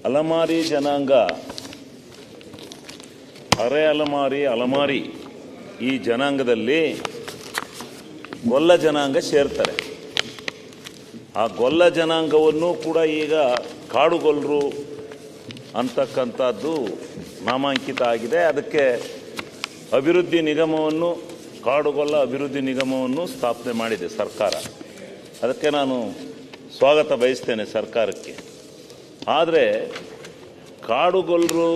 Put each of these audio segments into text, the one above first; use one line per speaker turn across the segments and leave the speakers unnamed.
ಅಲಮಾರಿ ಜನಾಂಗ, ಅರೆ ಅಲಮಾರಿ, ಅಲಮಾರಿ ಈ ಜನಾಂಗದಲ್ಲಿ ಗೊಲ್ಲ ಜನಾಂಗ ಸೇರ್ತಾರೆ. ಆ ಗೊಲ್ಲ ಜನಾಂಗವನ್ನು ಕೂಡ ಈಗ ಕಾಡುಗೊಲ್ಲರು ಅಂತಕ್ಕಂಥದ್ದು ನಾಮಾಂಕಿತ ಆಗಿದೆ. ಅದಕ್ಕೆ ಅಭಿವೃದ್ಧಿ ನಿಗಮವನ್ನು, ಕಾಡುಗೊಲ್ಲ ಅಭಿವೃದ್ಧಿ ನಿಗಮವನ್ನು ಸ್ಥಾಪನೆ ಮಾಡಿದೆ ಸರ್ಕಾರ. ಅದಕ್ಕೆ ನಾನು ಸ್ವಾಗತ ಬಯಸ್ತೇನೆ ಸರ್ಕಾರಕ್ಕೆ. ಆದರೆ ಕಾಡುಗೊಲ್ಲರು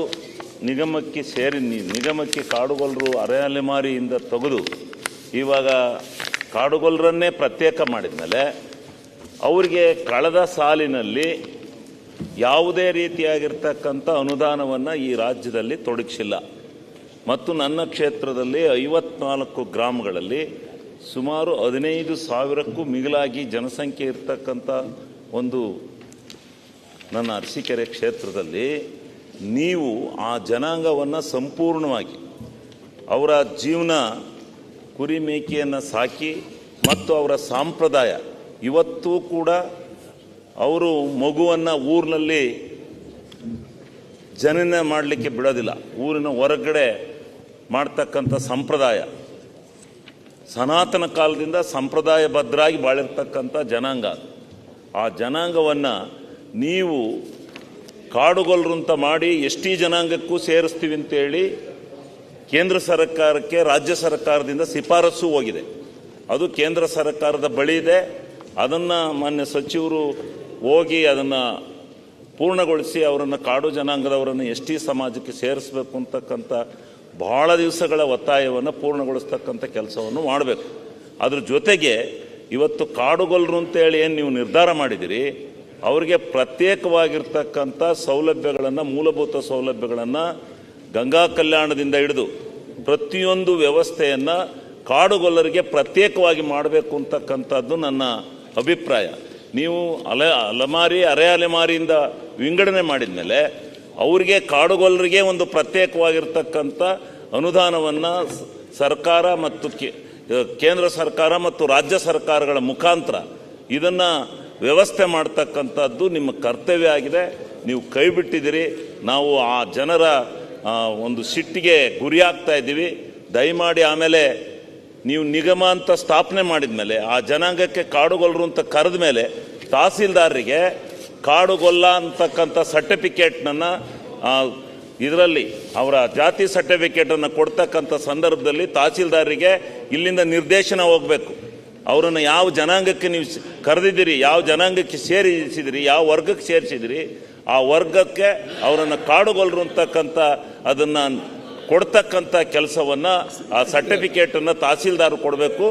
ನಿಗಮಕ್ಕೆ ಕಾಡುಗೊಲ್ಲರು ಅರೆ ಅಲೆಮಾರಿಯಿಂದ ತೆಗೆದು ಇವಾಗ ಕಾಡುಗೊಲ್ಲರನ್ನೇ ಪ್ರತ್ಯೇಕ ಮಾಡಿದ ಮೇಲೆ ಅವರಿಗೆ ಕಳೆದ ಸಾಲಿನಲ್ಲಿ ಯಾವುದೇ ರೀತಿಯಾಗಿರ್ತಕ್ಕಂಥ ಅನುದಾನವನ್ನು ಈ ರಾಜ್ಯದಲ್ಲಿ ತೊಡಗಿಸಿಲ್ಲ. ಮತ್ತು ನನ್ನ ಕ್ಷೇತ್ರದಲ್ಲಿ 54 ಗ್ರಾಮಗಳಲ್ಲಿ ಸುಮಾರು 15,000ಕ್ಕೂ ಮಿಗಿಲಾಗಿ ಜನಸಂಖ್ಯೆ ಇರ್ತಕ್ಕಂಥ ಒಂದು ನನ್ನ ಅರಸೀಕೆರೆ ಕ್ಷೇತ್ರದಲ್ಲಿ ನೀವು ಆ ಜನಾಂಗವನ್ನು ಸಂಪೂರ್ಣವಾಗಿ ಅವರ ಜೀವನ ಕುರಿ ಮೇಕೆಯನ್ನು ಸಾಕಿ ಮತ್ತು ಅವರ ಸಂಪ್ರದಾಯ ಇವತ್ತೂ ಕೂಡ ಅವರು ಮಗುವನ್ನು ಊರಿನಲ್ಲಿ ಜನನ ಮಾಡಲಿಕ್ಕೆ ಬಿಡೋದಿಲ್ಲ. ಊರಿನ ಹೊರಗಡೆ ಮಾಡ್ತಕ್ಕಂಥ ಸಂಪ್ರದಾಯ ಸನಾತನ ಕಾಲದಿಂದ ಸಂಪ್ರದಾಯಬದ್ಧರಾಗಿ ಬಾಳಿರ್ತಕ್ಕಂಥ ಜನಾಂಗ. ಆ ಜನಾಂಗವನ್ನು ನೀವು ಕಾಡುಗೊಲ್ಲರು ಅಂತ ಮಾಡಿ ಎಸ್ ಟಿ ಜನಾಂಗಕ್ಕೂ ಸೇರಿಸ್ತೀವಿ ಅಂತೇಳಿ ಕೇಂದ್ರ ಸರ್ಕಾರಕ್ಕೆ ರಾಜ್ಯ ಸರ್ಕಾರದಿಂದ ಶಿಫಾರಸು ಹೋಗಿದೆ. ಅದು ಕೇಂದ್ರ ಸರ್ಕಾರದ ಬಳಿ ಇದೆ. ಅದನ್ನು ಮಾನ್ಯ ಸಚಿವರು ಹೋಗಿ ಅದನ್ನು ಪೂರ್ಣಗೊಳಿಸಿ ಅವರನ್ನು ಕಾಡು ಜನಾಂಗದವರನ್ನು ಎಸ್ ಟಿ ಸಮಾಜಕ್ಕೆ ಸೇರಿಸಬೇಕು ಅಂತಕ್ಕಂಥ ಬಹಳ ದಿವಸಗಳ ಒತ್ತಾಯವನ್ನು ಪೂರ್ಣಗೊಳಿಸ್ತಕ್ಕಂಥ ಕೆಲಸವನ್ನು ಮಾಡಬೇಕು. ಅದ್ರ ಜೊತೆಗೆ ಇವತ್ತು ಕಾಡುಗೊಲ್ಲರು ಅಂತೇಳಿ ಏನು ನೀವು ನಿರ್ಧಾರ ಮಾಡಿದಿರಿ, ಅವರಿಗೆ ಪ್ರತ್ಯೇಕವಾಗಿರ್ತಕ್ಕಂಥ ಸೌಲಭ್ಯಗಳನ್ನು, ಮೂಲಭೂತ ಸೌಲಭ್ಯಗಳನ್ನು ಗಂಗಾ ಕಲ್ಯಾಣದಿಂದ ಹಿಡಿದು ಪ್ರತಿಯೊಂದು ವ್ಯವಸ್ಥೆಯನ್ನು ಕಾಡುಗೊಲ್ಲರಿಗೆ ಪ್ರತ್ಯೇಕವಾಗಿ ಮಾಡಬೇಕು ಅಂತಕ್ಕಂಥದ್ದು ನನ್ನ ಅಭಿಪ್ರಾಯ. ನೀವು ಅಲೆಮಾರಿ, ಅರೆ ಅಲೆಮಾರಿಯಿಂದ ವಿಂಗಡಣೆ ಮಾಡಿದ ಮೇಲೆ ಅವರಿಗೆ ಕಾಡುಗೊಲ್ಲರಿಗೆ ಒಂದು ಪ್ರತ್ಯೇಕವಾಗಿರ್ತಕ್ಕಂಥ ಅನುದಾನವನ್ನು ಸರ್ಕಾರ ಮತ್ತು ಕೇಂದ್ರ ಸರ್ಕಾರ ಮತ್ತು ರಾಜ್ಯ ಸರ್ಕಾರಗಳ ಮುಖಾಂತರ ಇದನ್ನು ವ್ಯವಸ್ಥೆ ಮಾಡ್ತಕ್ಕಂಥದ್ದು ನಿಮ್ಮ ಕರ್ತವ್ಯ ಆಗಿದೆ. ನೀವು ಕೈ ಬಿಟ್ಟಿದ್ದೀರಿ. ನಾವು ಆ ಜನರ ಒಂದು ಸಿಟ್ಟಿಗೆ ಗುರಿಯಾಗ್ತಾ ಇದ್ದೀವಿ. ದಯಮಾಡಿ ಆಮೇಲೆ ನೀವು ನಿಗಮ ಅಂತ ಸ್ಥಾಪನೆ ಮಾಡಿದ ಮೇಲೆ ಆ ಜನಾಂಗಕ್ಕೆ ಕಾಡುಗೊಲ್ಲರು ಅಂತ ಕರೆದ ಮೇಲೆ ತಹಸೀಲ್ದಾರರಿಗೆ ಕಾಡುಗೊಲ್ಲ ಅಂತಕ್ಕಂಥ ಸರ್ಟಿಫಿಕೇಟ್ನನ್ನು ಇದರಲ್ಲಿ ಅವರ ಜಾತಿ ಸರ್ಟಿಫಿಕೇಟನ್ನು ಕೊಡ್ತಕ್ಕಂಥ ಸಂದರ್ಭದಲ್ಲಿ ತಹಸೀಲ್ದಾರರಿಗೆ ಇಲ್ಲಿಂದ ನಿರ್ದೇಶನ ಹೋಗಬೇಕು. ಅವರನ್ನು ಯಾವ ಜನಾಂಗಕ್ಕೆ ನೀವು ಕರೆದಿದ್ದೀರಿ, ಯಾವ ಜನಾಂಗಕ್ಕೆ ಸೇರಿಸಿದಿರಿ, ಯಾವ ವರ್ಗಕ್ಕೆ ಸೇರಿಸಿದಿರಿ, ಆ ವರ್ಗಕ್ಕೆ ಅವರನ್ನು ಕಾಡುಗೊಲ್ಲರು ಅಂತಕ್ಕಂಥ ಅದನ್ನು ಕೊಡ್ತಕ್ಕಂಥ ಕೆಲಸವನ್ನು, ಆ ಸರ್ಟಿಫಿಕೇಟನ್ನು ತಹಸೀಲ್ದಾರ್ ಕೊಡಬೇಕು.